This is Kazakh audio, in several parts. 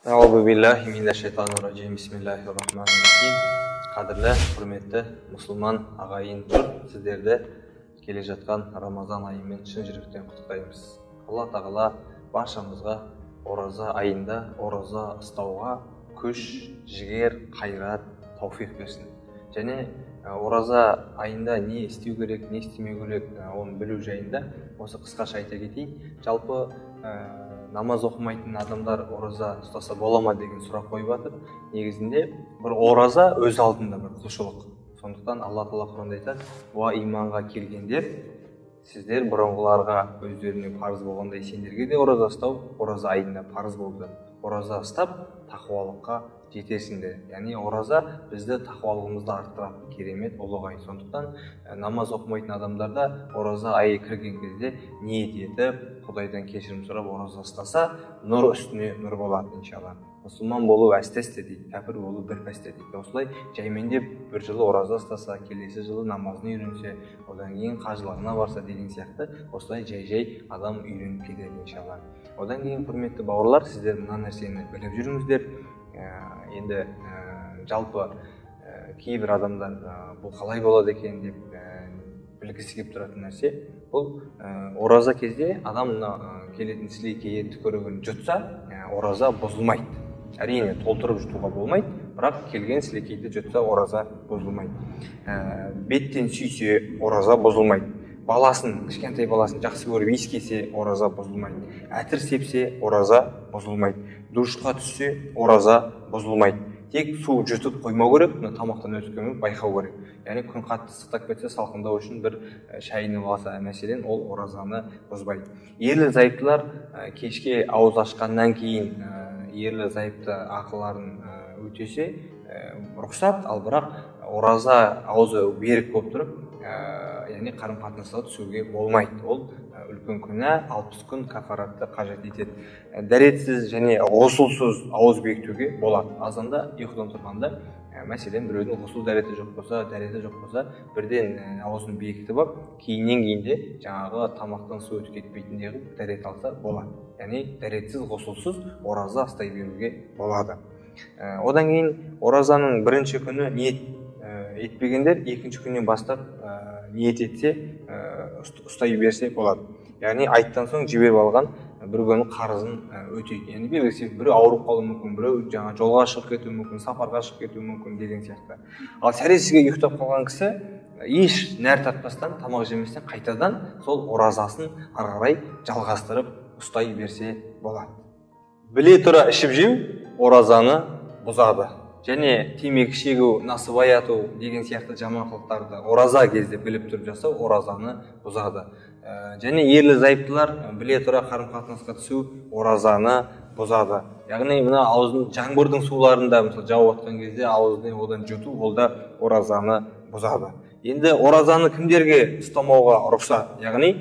Аузубиллахи бисмиллахир-рахманир-рахим. Қадірлі, құрметті мұсылман ағайын жұрт, сіздерді келе жатқан Рамазан айымен шын жүректен құттықтаймыз. Алла тағала баршамызға ораза айында ораза ұстауға күш, жігер, қайрат, тауфиқ берсін. Және ораза айында не істеу керек, не істемеу керек, оны білу жайында осы қысқаша айта кетейін. Жалпы намаз оқымайтын адамдар ораза ұстаса бола ма деген сұрақ қойып жатыр. Негізінде бір ораза өз алдында бір құлшылық. Сондықтан Алла Тағала Құранда айтады: "Уа иманға келгендер, сіздер бұрынғыларға өздеріне парыз болғандай сендерге де ораза ұстау ораза айында парыз болды. Ораза ұстап тақуалыққа жетесіңдер." Яғни ораза бізді тақуалығымызды арттыратын керемет ұлық ай. Сондықтан намаз оқымайтын адамдарда ораза айы кірген кезде ниет етіп, Құдайдан кешірім сұрап ораза ұстаса, нұр үстіне нұр болады иншалла. Мұсылман болу әсте-әсте дейді, кәпір болу бір пәсте дейді. Осылай жаймендеп бір жылы ораза ұстаса, келесі жылы намазын үйренсе, одан кейін қажылығына барса деген сияқты, осылай жай-жай адам үйреніп кетеді иншалла. Одан кейін, құрметті бауырлар, сіздер мына нәрсені біліп жүріңіздер. Енді жалпы кейбір адамдар бұл қалай болады екен деп білгісі келіп тұратын нәрсе, бұл ораза кезде адам келетін сілекейі түкірігін жұтса, ораза бұзылмайды. Әрине толтырып жұтуға болмайды, бірақ келген сілекейді жұтса ораза бұзылмайды. Беттен сүйсе ораза бұзылмайды. Баласын, кішкентай баласын жақсы көріп иіскесе ораза бұзылмайды. Әтір сепсе ораза бұзылмайды. Душқа түссе ораза бұзылмайды. Тек су жұтып қоймау керек, тамақтан өткенін байқау керек. Яғни күн қатты ыстықтап кетсе, салқындау үшін бір шайынып алса, мәселен, ол оразаны бұзбайды. Ерлі-зайыптылар кешке ауыз ашқаннан кейін ерлі-зайыпты ақыларын өтесе рұқсат, ал бірақ ораза аузы берік болып тұрып, яғни қарым-қатынасқа түсуге болмайды. Ол үлкен күнә, 60 күн кафаратты қажет етеді. Дәретсіз және ғұсылсыз ауыз бекітуге болады. Азанда ұйқыдан тұрғанда, мәселен, біреудің ғұсыл дәреті жоқ болса, бірден аузын бекітіп алып, кейіннен-кейінде жаңағы тамақтан су өтіп кетпейтіндей қылып дәрет алса болады. Яғни дәретсіз, ғұсылсыз ораза ұстай беруге болады. Одан кейін оразаның бірінші күні ниет етпегендер екінші күннен бастап ниет етсе, ұстай берсе болады. Яғни айттан соң жіберіп алған бір күннің қарызын өтейді. Яғни белгілі біреу ауырып қалуы мүмкін, біреу жаңа жолға шығып кетуі мүмкін, сапарға шығып кетуі мүмкін деген сияқты. Ал сәресіге ұйықтап қалған кісі еш нәр татпастан, тамақ жеместен қайтадан сол оразасын ары қарай жалғастырып ұстай берсе болады. Біле тұра ішіп жеу оразаны бұзады. Және темекі шегу, насыбай ату деген сияқты жаман қылықтарды ораза кезде біліп тұрып жасау оразаны бұзады. Және ерлі-зайыптылар біле тұра қарым-қатынасқа түсу оразаны бұзады. Яғни мына аузын жаңбырдың суларында мысалы жауып жатқан кезде аузын одан жұту, ол да оразаны бұзады. Енді оразаны кімдерге ұстамауға рұқсат? Яғни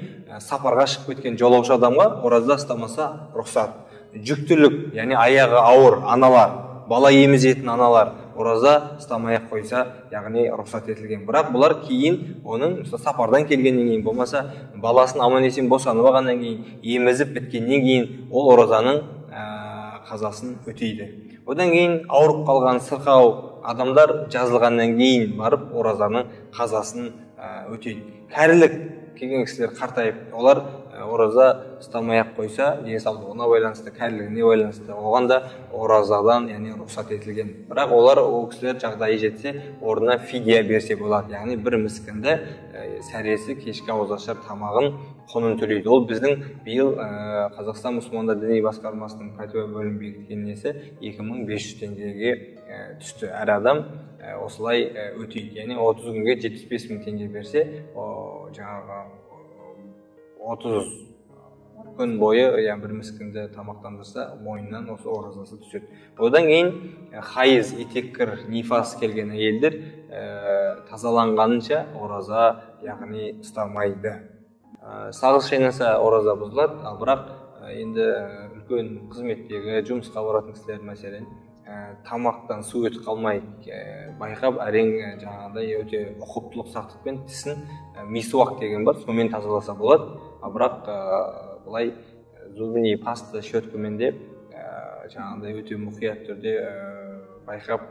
сапарға шығып кеткен жолаушы адамға ораза ұстамаса рұқсат. Жүктілік, яғни аяғы ауыр аналар, бала емізетін аналар ораза ұстамай-ақ қойса, яғни рұқсат етілген. Бірақ бұлар кейін оның сапардан келгеннен кейін, болмаса баласын аман-есен босанып алғаннан кейін, емізіп біткеннен кейін ол оразаның қазасын өтейді. Одан кейін ауырып қалған сырқау адамдар жазылғаннан кейін барып оразаның қазасын өтейді. Кәрілік келген кісілер қартайып, олар ораза ұстамай-ақ қойса, денсаулығына байланысты, кәрілігіне байланысты, оған да оразадан, яғни рұқсат етілген. Бірақ олар ол кісілер жағдайы жетсе, орнына фидия берсе болады. Яғни бір міскінді сәресі кешкі ауызашар тамағын құнын төлейді. Ол біздің биыл Қазақстан мұсылмандар діни басқармасының пәтуа бөлім бекіткен несі 2500 теңгеге түсті. Әр адам осылай өтейді. Яғни 30 күнге 75 000 теңге берсе, жаңағы 30 күн бойы бір міскінді тамақтандырса, мойнынан осы оразасы түседі. Одан кейін хайыз, етеккір, нифас келген әйелдер тазаланғанынша ораза, яғни ұстамайды. Сағыз шайнаса ораза бұзылады, ал бірақ енді үлкен қызметтегі жұмысқа баратын кісілер мәселен тамақтан су өтіп қалмай байқап, әрең жаңағыдай өте ұқыптылық сақтықпен тісін мисуак деген бар, сонымен тазаласа болады. Бірақ бұлай зубный паста щеткамен де жаңағыдай өте мұқият түрде байқап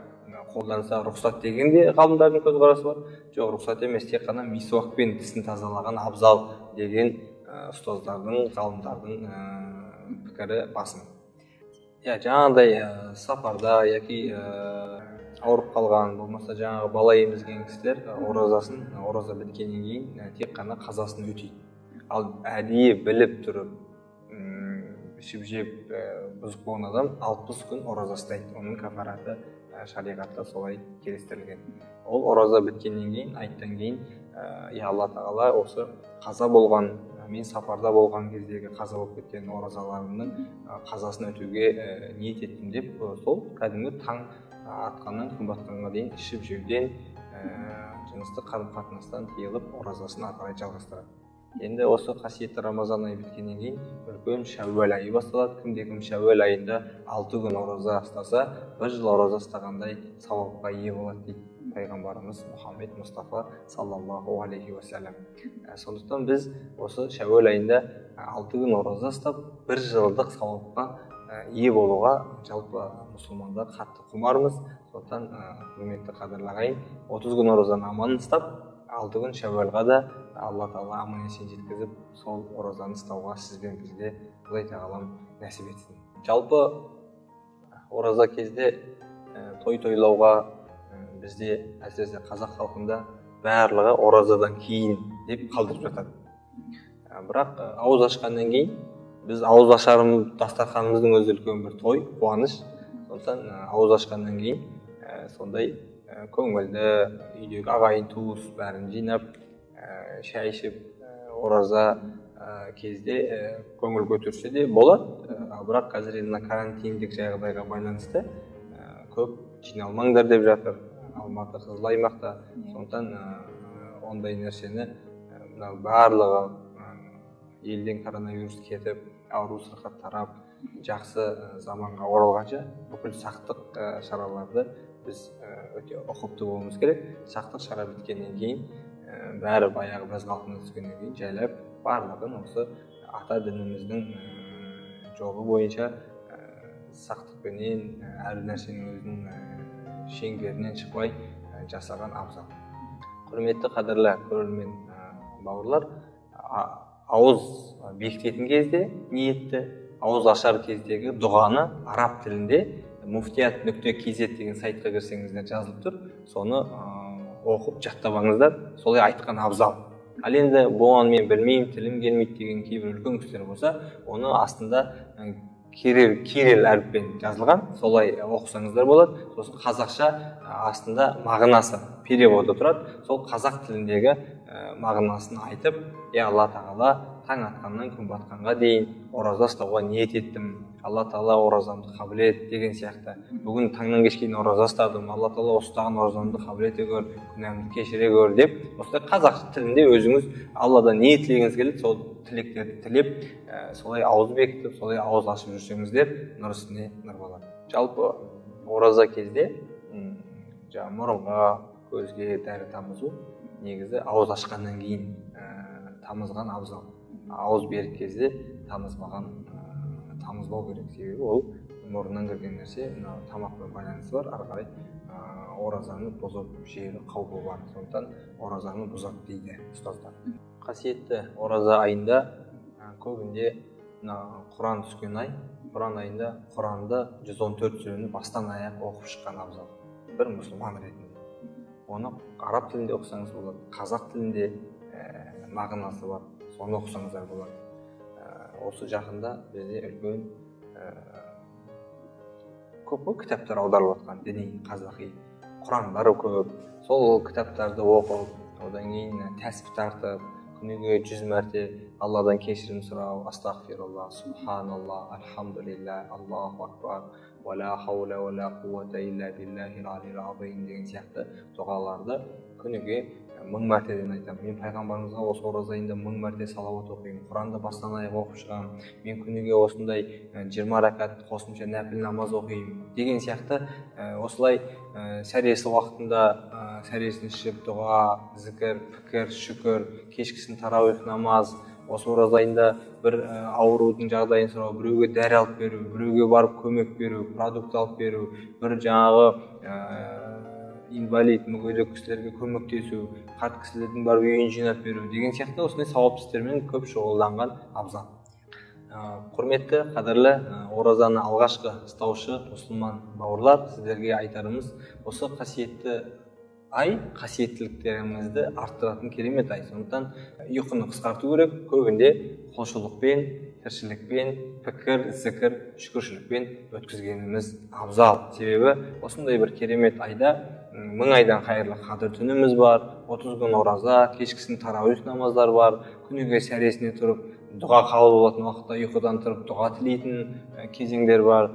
қолданса рұқсат деген де ғалымдардың көзқарасы бар. Жоқ, рұқсат емес, тек қана мисуакпен тісін тазалаған абзал деген ұстаздардың, ғалымдардың пікірі басым. Жаңағыдай сапарда яки ауырып қалған, болмаса жаңағы бала емізген кісілер ораза біткеннен кейін тек қана қазасын өтейді. Ал әдейі біліп тұрып ішіп жеп бұзық болған адам 60 күн ораза ұстайды. Оның кафараты шариғатта солай келістірілген. Ол ораза біткеннен кейін, айттан кейін, Алла тағала осы қаза болған, мен сапарда болған кездегі қаза болып кеткен оразаларымның қазасын өтеуге ниет еттім деп, сол кәдімгі таң атқаннан күн батқанға дейін ішіп жеуден, жыныстық қарым-қатынастан тыйылып оразасын ары қарай жалғастырады. Енді осы қасиетті Рамазан айы біткеннен кейін үлкен Шәуәл айы басталады. Кімде-кім Шәуәл айында 6 күн ораза ұстаса, 1 жыл ораза ұстағандай сауапқа ие болады дейді пайғамбарымыз Мұхаммед Мұстафа саллаллаху алейхи уассалам. Сондықтан біз осы Шәуәл айында 6 күн ораза ұстап, 1 жылдық сауапқа ие болуға жалпы мұсылмандар қатты құмармыз. Сондықтан құрметті қадірлі ағайын, 30 күн оразаны аман ұстап, 6 күн Шәуәлға да Алла тағала аман есен жеткізіп, сол оразаны ұстауға сізбен бізге Құдай тағалам нәсіп етсін. Жалпы ораза кезде той тойлауға бізде, әсіресе қазақ халқында барлығы оразадан кейін деп қалдырып жатады. Бірақ ауыз ашқаннан кейін біз ауыз ашарымыз, дастарханымыздың өзі үлкен бір той, қуаныш. Сондықтан ауыз ашқаннан кейін сондай көңілді үйдегі ағайын туыс бәрін жинап, шай ішіп, ораза кезде көңіл көтерсе де болады. Бірақ қазір енді карантиндік жағдайға байланысты көп жиналмаңдар деп жатыр Алматы, Қызыл аймақта. Сондықтан ондай нәрсені барлығы елден коронавирус кетіп, ауру сырқат тарап, жақсы заманға оралғанша бүкіл сақтық шараларды біз өте ұқыпты болуымыз керек. Сақтық шара біткеннен кейін, бәрі баяғы біз қалпына түскеннен кейін жайлап барлығын осы ата дініміздің жолы бойынша сақтықпенен әр нәрсенің өзінің шеңберінен шықпай жасаған абзал. Құрметті қадірлі көрермен бауырлар, ауыз бекітетін кезде ниетті, ауыз ашар кездегі дұғаны араб тілінде muftiyat.kz деген сайтқа кірсеңіздер жазылып тұр. Соны оқып жаттабаңыздар, солай айтқан абзал. Ал енді бұған мен білмеймін, тілім келмейді деген кейбір үлкен кісілер болса, оны астында кирилл әріппен жазылған, солай оқысаңыздар болады. Сосын қазақша астында мағынасы переводы тұрады. Сол қазақ тіліндегі мағынасын айтып, Алла тағала таң атқаннан күн батқанға дейін ораза ұстауға ниет еттім. Алла тағала оразамды қабыл ет деген сияқты. Бүгін таңнан кешке дейін ораза ұстадым. Алла тағала ұстаған оразамды қабыл ете көр, күнәмді кешіре көр деп, осылай қазақ тілінде өзіңіз Алладан не тілегіңіз келеді, сол тілектерді тілеп, солай ауыз бекітіп, солай ауыз ашып жүрсеңіздер, нұр үстіне нұр болады. Жалпы ораза кезде мұрынға, көзге дәрі тамызу негізі ауыз ашқаннан кейін тамызған абзал. Ауыз берік кезде тамызбау керек, себебі ол мұрыннан кірген нәрсе тамақпен байланысы бар, ары қарай оразаны бұзып жіберу қаупі бар. Сондықтан оразаны бұзады дейді ұстаздар. Қасиетті ораза айында көбінде Құран түскен ай, Құран айында Құранды 114 сүрені бастан аяқ оқып шыққан абзал. Бір мұсылман ретінде. Оны араб тілінде оқысаңыз болады, қазақ тілінде мағынасы бар, соны оқысаңыздар болады. Осы жақында бізде үлкен көп кітаптар аударылып жатқан, діни, қазақи құрандар көп. Сол кітаптарды оқып, одан кейін тәсбih тартып, күніге 100 мәрте Алладан кешірім сұрау, астағфирулла, субханалла, альхамдулилля, аллаху акбар, ва ла хаула ва ла қувата илля биллахил алиyyil азим деген сияқты дұғаларды күніге 1000 мәртеден айтамын. Мен пайғамбарымызға осы ораза айында 1000 мәрте салауат оқимын, Құранды бастан аяқ оқып шығамын. Мен күніге осындай 20 ракат қосымша нәпіл намаз оқимын деген сияқты осылай сәресі уақытында сәресін ішіп дұға, зікір, пікір, шүкір, кешкісін тарауих намаз, осы ораза айында бір аурудың жағдайын сұрау, біреуге дәрі алып беру, біреуге барып көмек беру, продукт алып беру, бір жаңағы инвалид, мүгедек кісілерге көмектесу, қарт кісілердің барып үйін жинап беру деген сияқты осындай сауапты істермен көп шұғылданған абзал. Құрметті, қадірлі оразаны алғашқы ұстаушы мұсылман бауырлар, сіздерге айтарымыз, осы қасиетті ай қасиеттіліктерімізді арттыратын керемет ай. Сондықтан ұйқыны қысқарту керек, көбінде құлшылықпен, тіршілікпен, пікір, зікір, шүкіршілікпен өткізгеніміз абзал. Себебі осындай бір керемет айда 1000 айдан қайырлы қадір түніміз бар, 30 күн ораза, кешкісін тарауих намаздар бар, күніге сәресіне тұрып, дұға қабыл болатын уақытта ұйқыдан тұрып дұға тілейтін кезеңдер бар.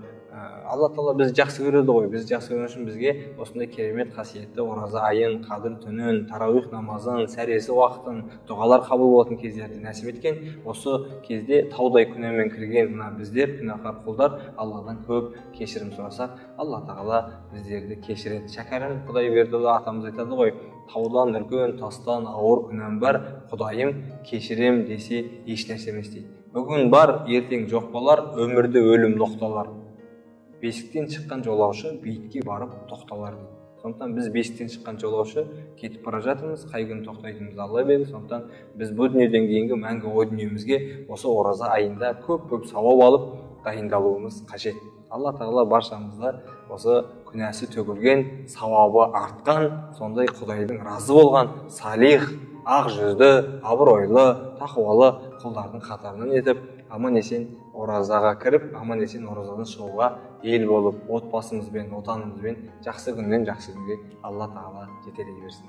Алла Тағала бізді жақсы көреді ғой, біз жақсы көрген үшін бізге осындай керемет қасиетті ораза айын, қадір түнін, тарауих намазын, сәресі уақытын, дұғалар қабыл болатын кездерді нәсіп еткен. Осы кезде таудай күнәмен кірген мына біздер, күнәһар құлдар, Алладан көп кешірім сұрасақ, Алла Тағала біздерді кешіреді. Шәкәрім Құдайбердіұлы атамыз айтады ғой, таудан үлкен, тастан ауыр күнәм бар, Құдайым кешірем десе еш нәрсе емес дейді. Бүгін бар, ертең жоқ болар, өмірде өлім ноқталар. Бесіктен шыққан жолаушы бейітке барып тоқталар дейді. Сондықтан біз бесіктен шыққан жолаушы кетіп бара жатырмыз, қай күн тоқтайтынымызды Алла біледі. Сондықтан біз бұл дүниеден кейінгі мәңгі ой дүниемізге осы ораза айында көп сауап алып дайындалуымыз қажет. Алла Тағала баршамызды осы күнәсі төгілген, сауабы артқан, сондай Құдайдың разы болған салих, ақ жүзді, абыройлы, тақуалы құлдардың қатарынан етіп, аман-есен оразаға кіріп, аман-есен оразадан шығуға ел болып, отбасымызбен, отанымызбен жақсы күннен жақсы күнге Алла Тағала жетелей берсін.